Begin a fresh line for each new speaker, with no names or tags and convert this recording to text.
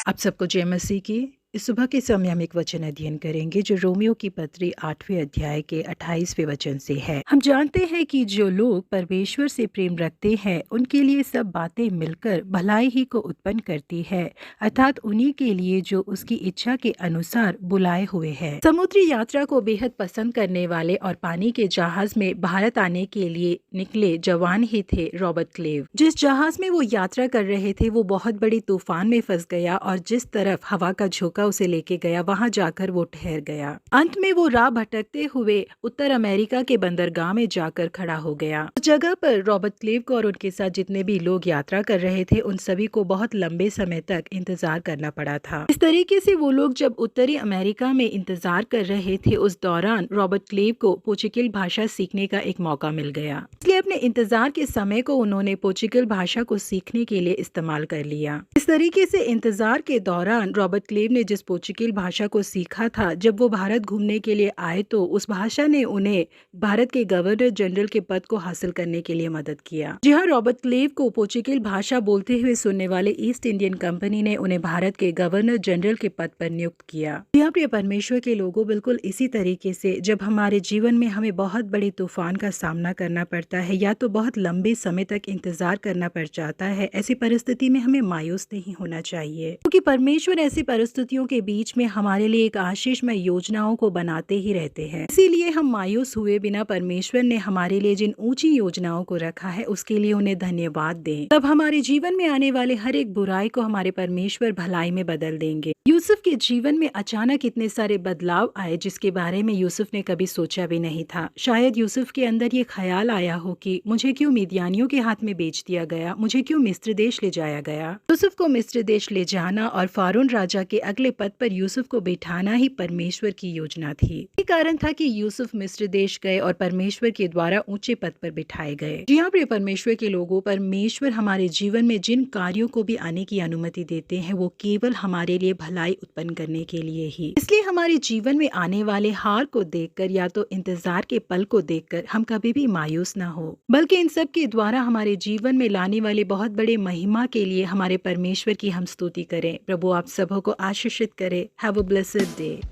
आप सबको जय मसीह की। इस सुबह के समय हम एक वचन अध्ययन करेंगे जो रोमियो की पत्री 8वें अध्याय के 28वें वचन से है। हम जानते हैं कि जो लोग परमेश्वर से प्रेम रखते हैं उनके लिए सब बातें मिलकर भलाई ही को उत्पन्न करती है, अर्थात उन्हीं के लिए जो उसकी इच्छा के अनुसार बुलाए हुए हैं। समुद्री यात्रा को बेहद पसंद करने वाले और पानी के जहाज में भारत आने के लिए निकले जवान ही थे रॉबर्ट क्लेव। जिस जहाज में वो यात्रा कर रहे थे वो बहुत बड़ी तूफान में फंस गया और जिस तरफ हवा का झोंका उसे लेके गया वहां जाकर वो ठहर गया। अंत में वो राह भटकते हुए उत्तर अमेरिका के बंदरगाह में जाकर खड़ा हो गया। उस जगह पर रॉबर्ट क्लेव को और उनके साथ जितने भी लोग यात्रा कर रहे थे उन सभी को बहुत लंबे समय तक इंतजार करना पड़ा था। इस तरीके से वो लोग जब उत्तरी अमेरिका में इंतजार कर रहे थे उस दौरान रॉबर्ट क्लेव को पोर्चुगीज भाषा सीखने का एक मौका मिल गया। इसलिए अपने इंतजार के समय को उन्होंने पोर्चुगीज भाषा को सीखने के लिए इस्तेमाल कर लिया। इस तरीके से इंतजार के दौरान रॉबर्ट क्लेव ने जिस पोर्चुगीज भाषा को सीखा था, जब वो भारत घूमने के लिए आए तो उस भाषा ने उन्हें भारत के गवर्नर जनरल के पद को हासिल करने के लिए मदद किया। जी हाँ, रॉबर्ट क्लेव को पोर्चुगीज भाषा बोलते हुए सुनने वाले ईस्ट इंडियन कंपनी ने उन्हें भारत के गवर्नर जनरल के पद पर नियुक्त किया। जी हाँ प्रिय परमेश्वर के लोगों, बिल्कुल इसी तरीके से जब हमारे जीवन में हमें बहुत बड़े तूफान का सामना करना पड़ता है या तो बहुत लंबे समय तक इंतजार करना पड़ जाता है, ऐसी परिस्थिति में हमें मायूस नहीं होना चाहिए, क्योंकि परमेश्वर ऐसी परिस्थितियों के बीच में हमारे लिए एक आशीषमय योजनाओं को बनाते ही रहते हैं। इसीलिए हम मायूस हुए बिना परमेश्वर ने हमारे लिए जिन ऊंची योजनाओं को रखा है उसके लिए उन्हें धन्यवाद दें। तब हमारे जीवन में आने वाले हर एक बुराई को हमारे परमेश्वर भलाई में बदल देंगे। यूसुफ के जीवन में अचानक इतने सारे बदलाव आए जिसके बारे में यूसुफ ने कभी सोचा भी नहीं था। शायद यूसुफ के अंदर ये ख्याल आया हो कि मुझे क्यों मिद्यानियों के हाथ में बेच दिया गया, मुझे क्यों मिस्र देश ले जाया गया। यूसुफ को मिस्र देश ले जाना और फारून राजा के अगले पद पर यूसुफ को बिठाना ही परमेश्वर की योजना थी। यही कारण था कि यूसुफ मिस्र देश गए और परमेश्वर के द्वारा ऊंचे पद पर बिठाए गए। जी हाँ प्रिय परमेश्वर के लोगों, परमेश्वर हमारे जीवन में जिन कार्यों को भी आने की अनुमति देते हैं वो केवल हमारे लिए भलाई उत्पन्न करने के लिए ही। इसलिए हमारे जीवन में आने वाले हार को देखकर या तो इंतजार के पल को देखकर हम कभी भी मायूस ना हो, बल्कि इन सब के द्वारा हमारे जीवन में लाने वाले बहुत बड़े महिमा के लिए हमारे परमेश्वर की हम स्तुति करें। प्रभु आप सबों को आशीषित करे। Have a blessed day.